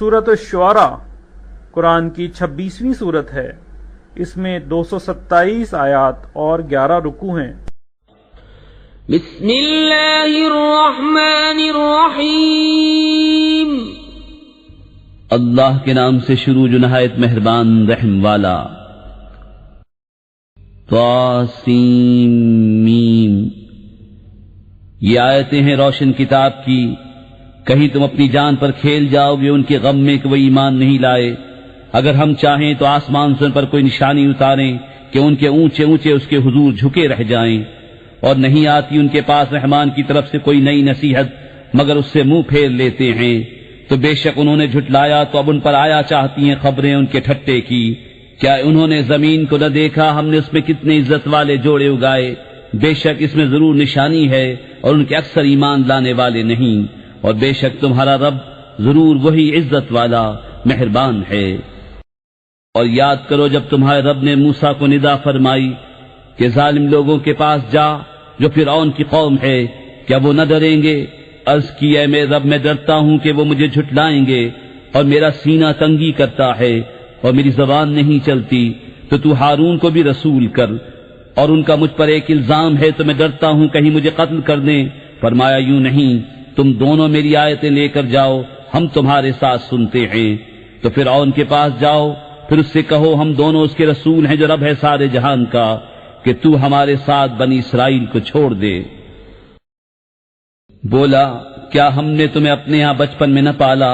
سورۃ الشعراء قرآن کی 26ویں سورت ہے۔ اس میں 227 آیات اور 11 رکوع ہیں۔ بسم اللہ الرحمن الرحیم، اللہ کے نام سے شروع جو نہایت مہربان رحم والا۔ طاسیم میم، یہ آیتیں ہیں روشن کتاب کی۔ کہیں تم اپنی جان پر کھیل جاؤ گے ان کے غم میں کہ وہ ایمان نہیں لائے۔ اگر ہم چاہیں تو آسمان سے ان پر کوئی نشانی اتاریں کہ ان کے اونچے اونچے اس کے حضور جھکے رہ جائیں، اور نہیں آتی ان کے پاس رحمان کی طرف سے کوئی نئی نصیحت مگر اس سے منہ پھیر لیتے ہیں۔ تو بے شک انہوں نے جھٹلایا تو اب ان پر آیا چاہتی ہیں خبریں ان کے ٹھٹے کی۔ کیا انہوں نے زمین کو نہ دیکھا؟ ہم نے اس میں کتنے عزت والے جوڑے اگائے۔ بے شک اس میں ضرور نشانی ہے اور ان کے اکثر ایمان لانے والے نہیں، اور بے شک تمہارا رب ضرور وہی عزت والا مہربان ہے۔ اور یاد کرو جب تمہارے رب نے موسیٰ کو ندا فرمائی کہ ظالم لوگوں کے پاس جا جو فرعون کی قوم ہے، کیا وہ نہ ڈریں گے؟ عرض کی اے میرے رب، میں ڈرتا ہوں کہ وہ مجھے جھٹلائیں گے، اور میرا سینہ تنگی کرتا ہے اور میری زبان نہیں چلتی، تو تو ہارون کو بھی رسول کر، اور ان کا مجھ پر ایک الزام ہے تو میں ڈرتا ہوں کہیں مجھے قتل کر دیں۔ فرمایا یوں نہیں، تم دونوں میری آیتیں لے کر جاؤ، ہم تمہارے ساتھ سنتے ہیں۔ تو فرعون کے پاس جاؤ، پھر اس سے کہو ہم دونوں اس کے رسول ہیں جو رب ہے سارے جہان کا، کہ تو ہمارے ساتھ بنی اسرائیل کو چھوڑ دے۔ بولا کیا ہم نے تمہیں اپنے ہاں بچپن میں نہ پالا،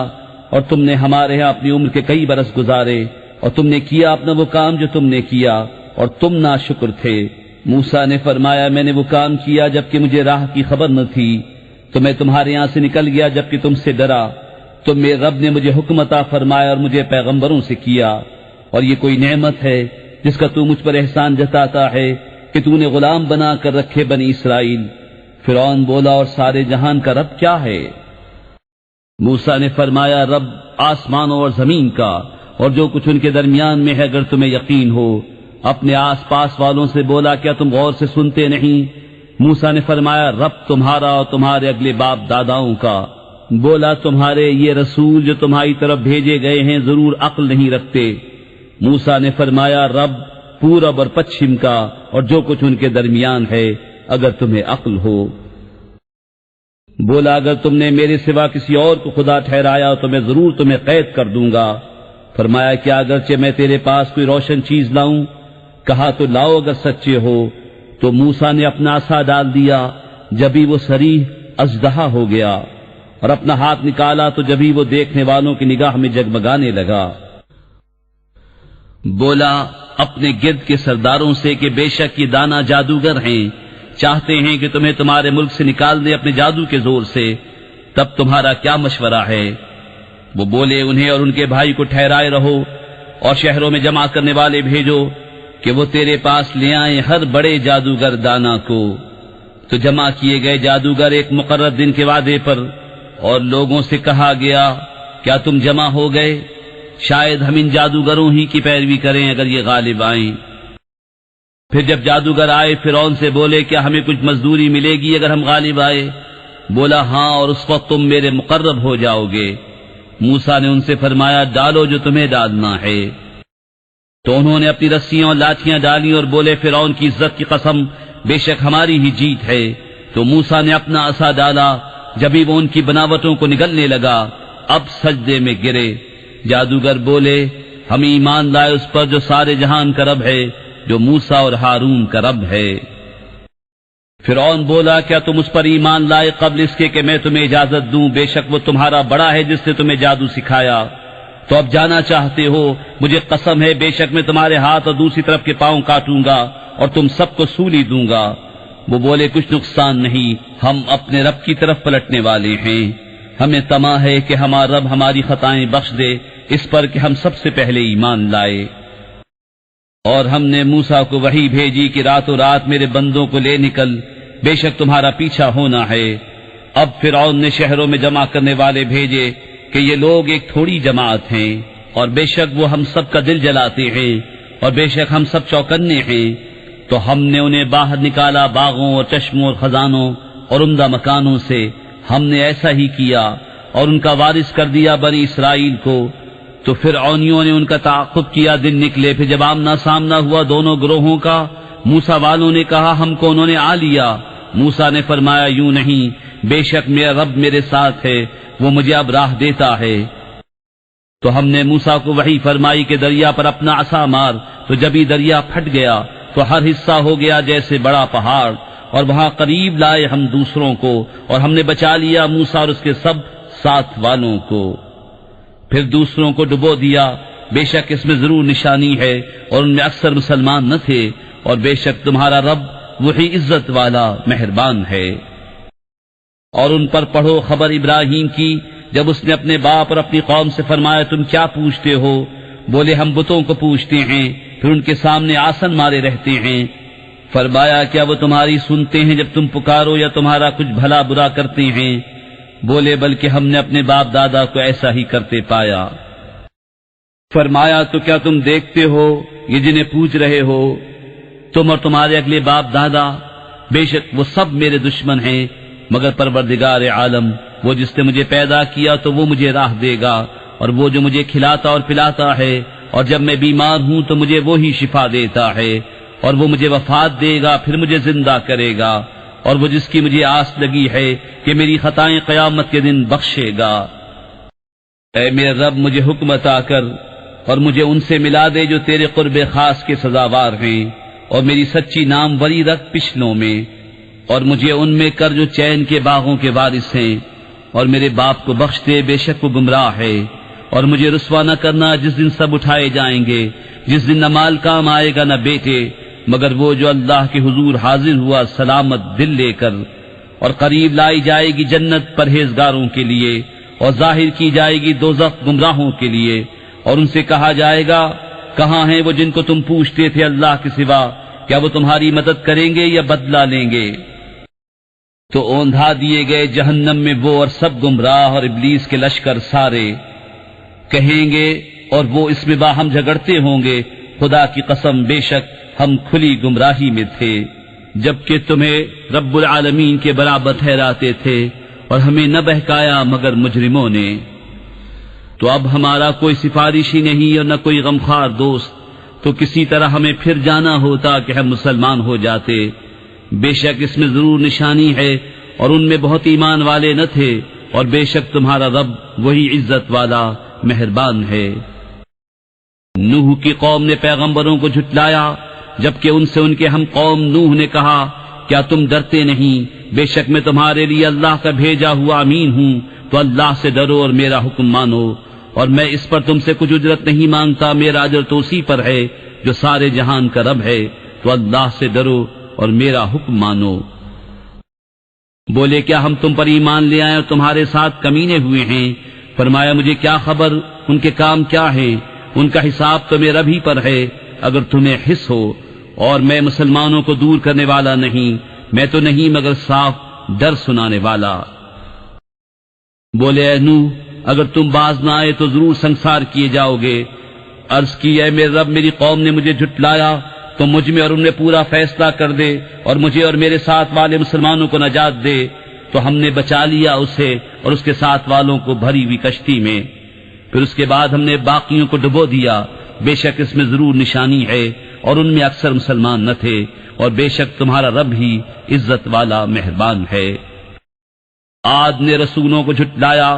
اور تم نے ہمارے ہاں اپنی عمر کے کئی برس گزارے، اور تم نے کیا اپنا وہ کام جو تم نے کیا، اور تم ناشکر تھے۔ موسیٰ نے فرمایا میں نے وہ کام کیا جبکہ مجھے راہ کی خبر نہ تھی، تو میں تمہارے یہاں سے نکل گیا جبکہ تم سے ڈرا۔ تو میرے رب نے مجھے حکم عطا فرمایا اور مجھے پیغمبروں سے کیا، اور یہ کوئی نعمت ہے جس کا تو مجھ پر احسان جتاتا ہے کہ تو نے غلام بنا کر رکھے بنی اسرائیل۔ فرعون بولا اور سارے جہان کا رب کیا ہے؟ موسیٰ نے فرمایا رب آسمانوں اور زمین کا اور جو کچھ ان کے درمیان میں ہے، اگر تمہیں یقین ہو۔ اپنے آس پاس والوں سے بولا کیا تم غور سے سنتے نہیں؟ موسیٰ نے فرمایا رب تمہارا اور تمہارے اگلے باپ داداؤں کا۔ بولا تمہارے یہ رسول جو تمہاری طرف بھیجے گئے ہیں ضرور عقل نہیں رکھتے۔ موسیٰ نے فرمایا رب پورب اور پچھم کا اور جو کچھ ان کے درمیان ہے، اگر تمہیں عقل ہو۔ بولا اگر تم نے میرے سوا کسی اور کو خدا ٹھہرایا تو میں ضرور تمہیں قید کر دوں گا۔ فرمایا کیا اگرچہ میں تیرے پاس کوئی روشن چیز لاؤں؟ کہا تو لاؤ اگر سچے ہو۔ تو موسیٰ نے اپنا عصا ڈال دیا، جبھی وہ صریح اژدہا ہو گیا، اور اپنا ہاتھ نکالا تو جبھی وہ دیکھنے والوں کی نگاہ میں جگمگانے لگا۔ بولا اپنے گرد کے سرداروں سے کہ بے شک یہ دانا جادوگر ہیں، چاہتے ہیں کہ تمہیں تمہارے ملک سے نکال دے اپنے جادو کے زور سے، تب تمہارا کیا مشورہ ہے؟ وہ بولے انہیں اور ان کے بھائی کو ٹھہرائے رہو اور شہروں میں جمع کرنے والے بھیجو کہ وہ تیرے پاس لے آئیں ہر بڑے جادوگر دانا کو۔ تو جمع کیے گئے جادوگر ایک مقرر دن کے وعدے پر، اور لوگوں سے کہا گیا کیا تم جمع ہو گئے؟ شاید ہم ان جادوگروں ہی کی پیروی کریں اگر یہ غالب آئیں۔ پھر جب جادوگر آئے فرعون سے بولے کیا ہمیں کچھ مزدوری ملے گی اگر ہم غالب آئے؟ بولا ہاں، اور اس وقت تم میرے مقرب ہو جاؤ گے۔ موسیٰ نے ان سے فرمایا ڈالو جو تمہیں ڈالنا ہے۔ تو انہوں نے اپنی رسیاں اور لاٹھیاں ڈالی اور بولے فرعون کی عزت کی قسم بے شک ہماری ہی جیت ہے۔ تو موسیٰ نے اپنا عصا ڈالا، جبھی وہ ان کی بناوٹوں کو نگلنے لگا، اب سجدے میں گرے۔ جادوگر بولے ہم ایمان لائے اس پر جو سارے جہان کا رب ہے، جو موسیٰ اور ہارون کا رب ہے۔ فرعون بولا کیا تم اس پر ایمان لائے قبل اس کے کہ میں تمہیں اجازت دوں؟ بے شک وہ تمہارا بڑا ہے جس نے تمہیں جادو سکھایا۔ تو اب جانا چاہتے ہو؟ مجھے قسم ہے بے شک میں تمہارے ہاتھ اور دوسری طرف کے پاؤں کاٹوں گا اور تم سب کو سولی دوں گا۔ وہ بولے کچھ نقصان نہیں، ہم اپنے رب کی طرف پلٹنے والے ہیں۔ ہمیں طمع ہے کہ ہمارا رب ہماری خطائیں بخش دے، اس پر کہ ہم سب سے پہلے ایمان لائے۔ اور ہم نے موسیٰ کو وحی بھیجی کہ راتوں رات میرے بندوں کو لے نکل، بے شک تمہارا پیچھا ہونا ہے۔ اب فرعون نے شہروں میں جمع کرنے والے بھیجے کہ یہ لوگ ایک تھوڑی جماعت ہیں، اور بے شک وہ ہم سب کا دل جلاتے ہیں، اور بے شک ہم سب چوکنے ہیں۔ تو ہم نے انہیں باہر نکالا باغوں اور چشموں اور خزانوں اور عمدہ مکانوں سے۔ ہم نے ایسا ہی کیا اور ان کا وارث کر دیا بنی اسرائیل کو، تو فرعونیوں نے ان کا تعاقب کیا، دن نکلے، پھر جب آمنا سامنا ہوا دونوں گروہوں کا، موسیٰ والوں نے کہا ہم کو انہوں نے آ لیا، موسیٰ نے فرمایا یوں نہیں، بے شک میرا رب میرے ساتھ ہے، وہ مجھے اب راہ دیتا ہے۔ تو ہم نے موسیٰ کو وحی فرمائی کہ دریا پر اپنا عصا مار، تو جب ہی دریا پھٹ گیا تو ہر حصہ ہو گیا جیسے بڑا پہاڑ، اور وہاں قریب لائے ہم دوسروں کو، اور ہم نے بچا لیا موسیٰ اور اس کے سب ساتھ والوں کو۔ پھر دوسروں کو ڈبو دیا، بے شک اس میں ضرور نشانی ہے، اور ان میں اکثر مسلمان نہ تھے، اور بے شک تمہارا رب وہی عزت والا مہربان ہے۔ اور ان پر پڑھو خبر ابراہیم کی، جب اس نے اپنے باپ اور اپنی قوم سے فرمایا تم کیا پوچھتے ہو؟ بولے ہم بتوں کو پوچھتے ہیں، پھر ان کے سامنے آسن مارے رہتے ہیں۔ فرمایا کیا وہ تمہاری سنتے ہیں جب تم پکارو، یا تمہارا کچھ بھلا برا کرتے ہیں؟ بولے بلکہ ہم نے اپنے باپ دادا کو ایسا ہی کرتے پایا۔ فرمایا تو کیا تم دیکھتے ہو یہ جنہیں پوچھ رہے ہو، تم اور تمہارے اگلے باپ دادا، بے شک وہ سب میرے دشمن ہیں، مگر پروردگار عالم وہ جس نے مجھے پیدا کیا تو وہ مجھے راہ دے گا، اور وہ جو مجھے کھلاتا اور پلاتا ہے، اور جب میں بیمار ہوں تو مجھے وہی شفا دیتا ہے، اور وہ مجھے وفات دے گا پھر مجھے زندہ کرے گا، اور وہ جس کی مجھے آس لگی ہے کہ میری خطائیں قیامت کے دن بخشے گا۔ اے میرے رب مجھے حکم عطا کر اور مجھے ان سے ملا دے جو تیرے قرب خاص کے سزاوار ہیں، اور میری سچی ناموری رکھ پچھلوں میں، اور مجھے ان میں کر جو چین کے باغوں کے وارث ہیں، اور میرے باپ کو بخش دے بے شک وہ گمراہ ہے، اور مجھے رسوا نہ کرنا جس دن سب اٹھائے جائیں گے، جس دن نہ مال کام آئے گا نہ بیٹے، مگر وہ جو اللہ کے حضور حاضر ہوا سلامت دل لے کر، اور قریب لائی جائے گی جنت پرہیزگاروں کے لیے، اور ظاہر کی جائے گی دوزخ گمراہوں کے لیے، اور ان سے کہا جائے گا کہاں ہیں وہ جن کو تم پوچھتے تھے اللہ کے سوا، کیا وہ تمہاری مدد کریں گے یا بدلہ لیں گے؟ تو اوندھا دیے گئے جہنم میں وہ اور سب گمراہ اور ابلیس کے لشکر سارے، کہیں گے اور وہ اس میں باہم جھگڑتے ہوں گے خدا کی قسم بے شک ہم کھلی گمراہی میں تھے، جبکہ تمہیں رب العالمین کے برابر ٹھہراتے تھے، اور ہمیں نہ بہکایا مگر مجرموں نے۔ تو اب ہمارا کوئی سفارشی نہیں اور نہ کوئی غمخوار دوست، تو کسی طرح ہمیں پھر جانا ہوتا کہ ہم مسلمان ہو جاتے، بے شک اس میں ضرور نشانی ہے، اور ان میں بہت ایمان والے نہ تھے، اور بے شک تمہارا رب وہی عزت والا مہربان ہے۔ نوح کی قوم نے پیغمبروں کو جھٹلایا، جبکہ ان سے ان کے ہم قوم نوح نے کہا کیا تم ڈرتے نہیں، بے شک میں تمہارے لیے اللہ کا بھیجا ہوا امین ہوں، تو اللہ سے ڈرو اور میرا حکم مانو، اور میں اس پر تم سے کچھ اجرت نہیں مانگتا، میرا اجر تو اسی پر ہے جو سارے جہان کا رب ہے، تو اللہ سے ڈرو اور میرا حکم مانو۔ بولے کیا ہم تم پر ایمان لے آئے اور تمہارے ساتھ کمینے ہوئے ہیں؟ فرمایا مجھے کیا خبر ان کے کام کیا ہیں، ان کا حساب تو میرا بھی پر ہے، اگر تمہیں حس ہو، اور میں مسلمانوں کو دور کرنے والا نہیں، میں تو نہیں مگر صاف ڈر سنانے والا۔ بولے اے نوح اگر تم باز نہ آئے تو ضرور سنسار کیے جاؤ گے۔ عرض کی اے میرے رب میری قوم نے مجھے جھٹلایا، تو مجھ میں اور ان میں پورا فیصلہ کر دے، اور مجھے اور میرے ساتھ والے مسلمانوں کو نجات دے۔ تو ہم نے بچا لیا اسے اور اس کے ساتھ والوں کو بھری ہوئی کشتی میں، پھر اس کے بعد ہم نے باقیوں کو ڈبو دیا، بے شک اس میں ضرور نشانی ہے، اور ان میں اکثر مسلمان نہ تھے، اور بے شک تمہارا رب ہی عزت والا مہربان ہے۔ عاد نے رسولوں کو جھٹلایا،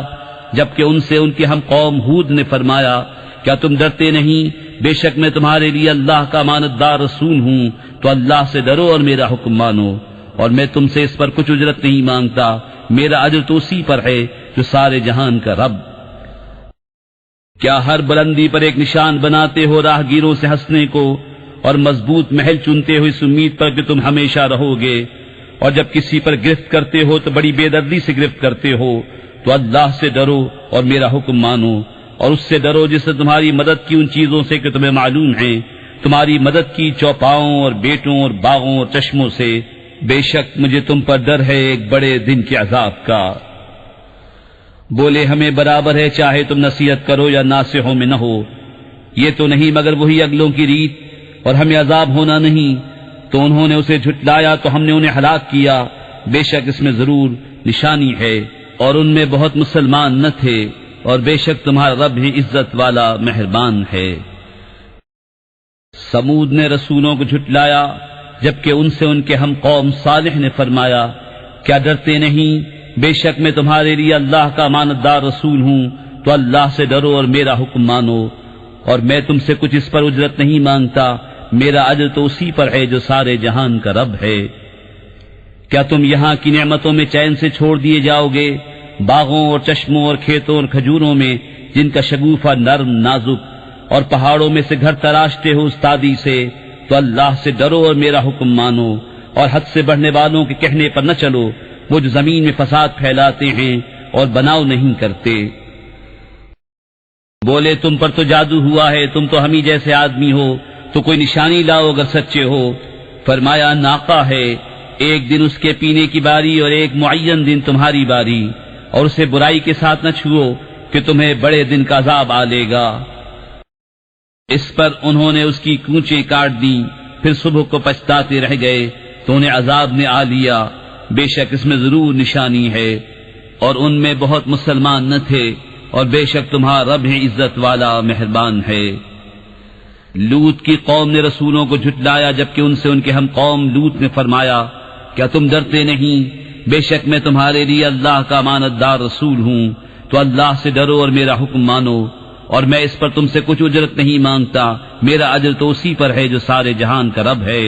جبکہ ان سے ان کے ہم قوم ہود نے فرمایا کیا تم ڈرتے نہیں، بے شک میں تمہارے لیے اللہ کا امانت دار رسول ہوں، تو اللہ سے ڈرو اور میرا حکم مانو، اور میں تم سے اس پر کچھ اجرت نہیں مانگتا، میرا اجر تو اسی پر ہے جو سارے جہان کا رب۔ کیا ہر بلندی پر ایک نشان بناتے ہو راہگیروں سے ہنسنے کو، اور مضبوط محل چنتے ہو اس امید پر کہ تم ہمیشہ رہو گے، اور جب کسی پر گرفت کرتے ہو تو بڑی بے دردی سے گرفت کرتے ہو، تو اللہ سے ڈرو اور میرا حکم مانو، اور اس سے ڈرو جس نے تمہاری مدد کی ان چیزوں سے کہ تمہیں معلوم ہیں، تمہاری مدد کی چوپاؤں اور بیٹوں اور باغوں اور چشموں سے، بے شک مجھے تم پر ڈر ہے ایک بڑے دن کے عذاب کا۔ بولے ہمیں برابر ہے چاہے تم نصیحت کرو یا ناصحوں میں نہ ہو، یہ تو نہیں مگر وہی اگلوں کی ریت، اور ہمیں عذاب ہونا نہیں۔ تو انہوں نے اسے جھٹلایا تو ہم نے انہیں ہلاک کیا، بے شک اس میں ضرور نشانی ہے، اور ان میں بہت مسلمان نہ تھے، اور بے شک تمہارا رب ہی عزت والا مہربان ہے۔ سمود نے رسولوں کو جھٹلایا جبکہ ان سے ان کے ہم قوم صالح نے فرمایا، کیا ڈرتے نہیں؟ بے شک میں تمہارے لیے اللہ کا امانت دار رسول ہوں، تو اللہ سے ڈرو اور میرا حکم مانو، اور میں تم سے کچھ اس پر اجرت نہیں مانگتا، میرا اجر تو اسی پر ہے جو سارے جہان کا رب ہے۔ کیا تم یہاں کی نعمتوں میں چین سے چھوڑ دیے جاؤ گے، باغوں اور چشموں اور کھیتوں اور کھجوروں میں جن کا شگوفہ نرم نازک، اور پہاڑوں میں سے گھر تراشتے ہو استادی سے؟ تو اللہ سے ڈرو اور میرا حکم مانو، اور حد سے بڑھنے والوں کے کہنے پر نہ چلو، وہ جو زمین میں فساد پھیلاتے ہیں اور بناؤ نہیں کرتے۔ بولے تم پر تو جادو ہوا ہے، تم تو ہم ہی جیسے آدمی ہو، تو کوئی نشانی لاؤ اگر سچے ہو۔ فرمایا ناقہ ہے، ایک دن اس کے پینے کی باری اور ایک معین دن تمہاری باری، اور اسے برائی کے ساتھ نہ چھوؤ کہ تمہیں بڑے دن کا عذاب آ لے گا۔ اس پر انہوں نے اس کی کونچیں کاٹ دیں، پھر صبح کو پچھتاتے رہ گئے تو انہیں عذاب نے آ لیا، بے شک اس میں ضرور نشانی ہے، اور ان میں بہت مسلمان نہ تھے، اور بے شک تمہارا رب ہی عزت والا مہربان ہے۔ لوط کی قوم نے رسولوں کو جھٹلایا جبکہ ان سے ان کے ہم قوم لوط نے فرمایا، کیا تم ڈرتے نہیں؟ بے شک میں تمہارے لیے اللہ کا امانت دار رسول ہوں، تو اللہ سے ڈرو اور میرا حکم مانو، اور میں اس پر تم سے کچھ اجرت نہیں مانگتا، میرا اجر تو اسی پر ہے جو سارے جہان کا رب ہے۔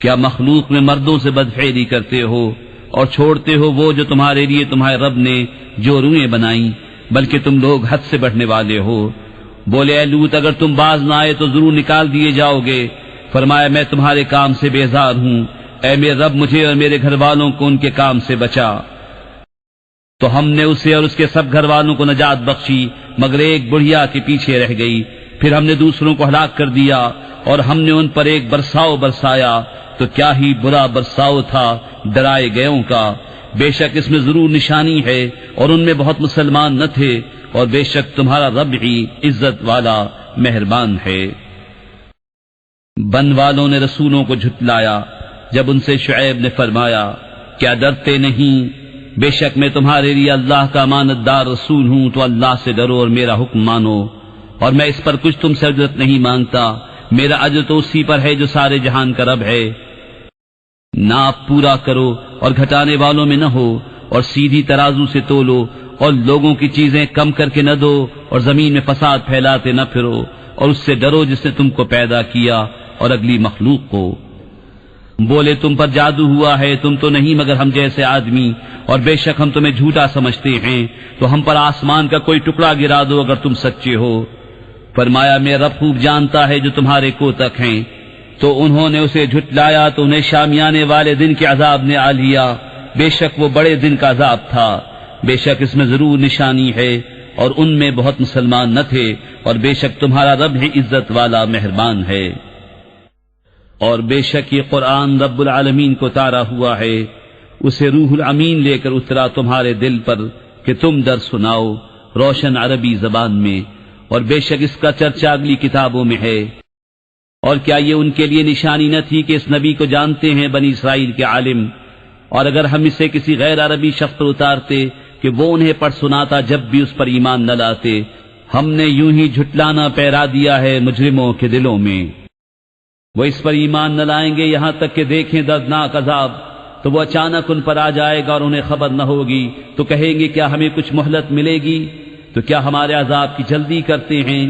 کیا مخلوق میں مردوں سے بدفعلی کرتے ہو اور چھوڑتے ہو وہ جو تمہارے لیے تمہارے رب نے جو روئیں بنائیں، بلکہ تم لوگ حد سے بڑھنے والے ہو۔ بولے اے لوط اگر تم باز نہ آئے تو ضرور نکال دیے جاؤ گے۔ فرمایا میں تمہارے کام سے بیزار ہوں، اے میرے رب مجھے اور میرے گھر والوں کو ان کے کام سے بچا۔ تو ہم نے اسے اور اس کے سب گھر والوں کو نجات بخشی، مگر ایک بڑھیا کے پیچھے رہ گئی۔ پھر ہم نے دوسروں کو ہلاک کر دیا، اور ہم نے ان پر ایک برساؤ برسایا، تو کیا ہی برا برساؤ تھا ڈرائے گئوں کا۔ بے شک اس میں ضرور نشانی ہے، اور ان میں بہت مسلمان نہ تھے، اور بے شک تمہارا رب ہی عزت والا مہربان ہے۔ بن والوں نے رسولوں کو جھٹلایا جب ان سے شعیب نے فرمایا، کیا ڈرتے نہیں؟ بے شک میں تمہارے لیے اللہ کا امانت دار رسول ہوں، تو اللہ سے ڈرو اور میرا حکم مانو، اور میں اس پر کچھ تم سے اجرت نہیں مانگتا، میرا اجر تو اسی پر ہے جو سارے جہان کا رب ہے۔ ناپ پورا کرو اور گھٹانے والوں میں نہ ہو، اور سیدھی ترازو سے تولو، اور لوگوں کی چیزیں کم کر کے نہ دو، اور زمین میں فساد پھیلاتے نہ پھرو، اور اس سے ڈرو جس نے تم کو پیدا کیا اور اگلی مخلوق کو۔ بولے تم پر جادو ہوا ہے، تم تو نہیں مگر ہم جیسے آدمی، اور بے شک ہم تمہیں جھوٹا سمجھتے ہیں، تو ہم پر آسمان کا کوئی ٹکڑا گرا دو اگر تم سچے ہو۔ فرمایا میرا رب خوب جانتا ہے جو تمہارے کوتک ہیں۔ تو انہوں نے اسے جھٹلایا تو انہیں شامیانے والے دن کے عذاب نے آ لیا، بے شک وہ بڑے دن کا عذاب تھا۔ بے شک اس میں ضرور نشانی ہے، اور ان میں بہت مسلمان نہ تھے، اور بے شک تمہارا رب ہی عزت والا مہربان ہے۔ اور بے شک یہ قرآن رب العالمین کو اتارا ہوا ہے، اسے روح الامین لے کر اترا تمہارے دل پر کہ تم در سناؤ روشن عربی زبان میں، اور بے شک اس کا چرچا اگلی کتابوں میں ہے۔ اور کیا یہ ان کے لیے نشانی نہ تھی کہ اس نبی کو جانتے ہیں بنی اسرائیل کے عالم، اور اگر ہم اسے کسی غیر عربی شخص پر اتارتے کہ وہ انہیں پڑھ سناتا جب بھی اس پر ایمان نہ لاتے، ہم نے یوں ہی جھٹلانا پیرا دیا ہے مجرموں کے دلوں میں۔ وہ اس پر ایمان نہ لائیں گے یہاں تک کہ دیکھیں دردناک عذاب، تو وہ اچانک ان پر آ جائے گا اور انہیں خبر نہ ہوگی، تو کہیں گے کیا ہمیں کچھ مہلت ملے گی؟ تو کیا ہمارے عذاب کی جلدی کرتے ہیں؟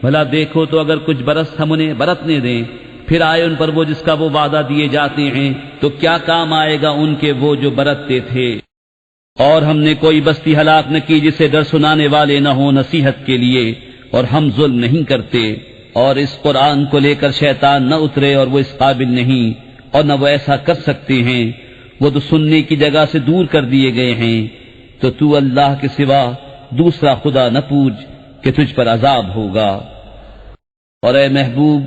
بھلا دیکھو تو اگر کچھ برس ہم انہیں برتنے دیں، پھر آئے ان پر وہ جس کا وہ وعدہ دیے جاتے ہیں، تو کیا کام آئے گا ان کے وہ جو برتتے تھے؟ اور ہم نے کوئی بستی ہلاک نہ کی جسے ڈر سنانے والے نہ ہوں نصیحت کے لیے، اور ہم ظلم نہیں کرتے۔ اور اس قرآن کو لے کر شیطان نہ اترے، اور وہ اس قابل نہیں، اور نہ وہ ایسا کر سکتے ہیں، وہ تو سننے کی جگہ سے دور کر دیے گئے ہیں۔ تو اللہ کے سوا دوسرا خدا نہ پوج کہ تجھ پر عذاب ہوگا۔ اور اے محبوب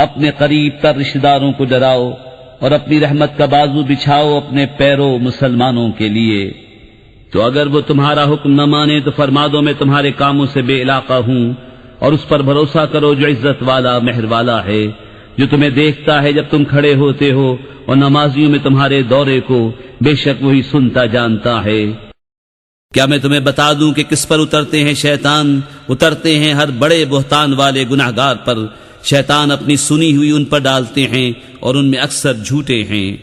اپنے قریب تر رشتہ داروں کو ڈراؤ، اور اپنی رحمت کا بازو بچھاؤ اپنے پیروں مسلمانوں کے لیے۔ تو اگر وہ تمہارا حکم نہ مانے تو فرما دو میں تمہارے کاموں سے بے علاقہ ہوں، اور اس پر بھروسہ کرو جو عزت والا مہر والا ہے، جو تمہیں دیکھتا ہے جب تم کھڑے ہوتے ہو اور نمازیوں میں تمہارے دورے کو، بے شک وہی سنتا جانتا ہے۔ کیا میں تمہیں بتا دوں کہ کس پر اترتے ہیں شیطان؟ اترتے ہیں ہر بڑے بہتان والے گناہگار پر۔ شیطان اپنی سنی ہوئی ان پر ڈالتے ہیں اور ان میں اکثر جھوٹے ہیں۔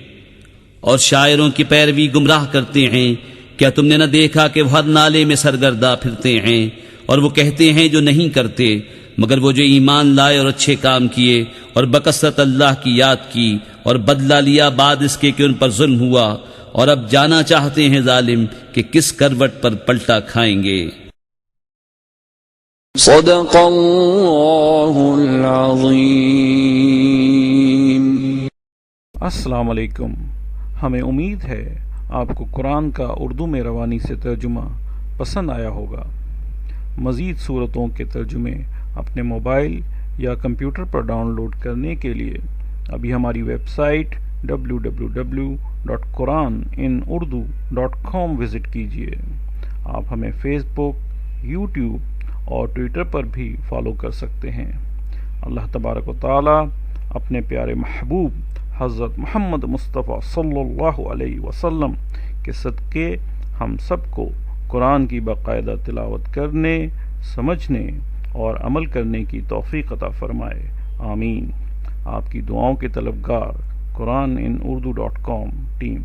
اور شاعروں کی پیروی گمراہ کرتے ہیں۔ کیا تم نے نہ دیکھا کہ وہ ہر نالے میں سرگردہ پھرتے ہیں؟ اور وہ کہتے ہیں جو نہیں کرتے، مگر وہ جو ایمان لائے اور اچھے کام کیے اور بکثرت اللہ کی یاد کی اور بدلہ لیا بعد اس کے کہ ان پر ظلم ہوا، اور اب جانا چاہتے ہیں ظالم کہ کس کروٹ پر پلٹا کھائیں گے۔ صدق اللہ العظیم۔ السلام علیکم۔ ہمیں امید ہے آپ کو قرآن کا اردو میں روانی سے ترجمہ پسند آیا ہوگا۔ مزید صورتوں کے ترجمے اپنے موبائل یا کمپیوٹر پر ڈاؤن لوڈ کرنے کے لیے ابھی ہماری ویب سائٹ www.quraninaurdu.com وزٹ کیجیے۔ آپ ہمیں فیس بک، یوٹیوب اور ٹویٹر پر بھی فالو کر سکتے ہیں۔ اللہ تبارک و تعالی اپنے پیارے محبوب حضرت محمد مصطفیٰ صلی اللہ علیہ وسلم کے صدقے ہم سب کو قرآن کی باقاعدہ تلاوت کرنے، سمجھنے اور عمل کرنے کی توفیق عطا فرمائے، آمین۔ آپ کی دعاؤں کے طلبگار قرآن ان اردو .com ٹیم۔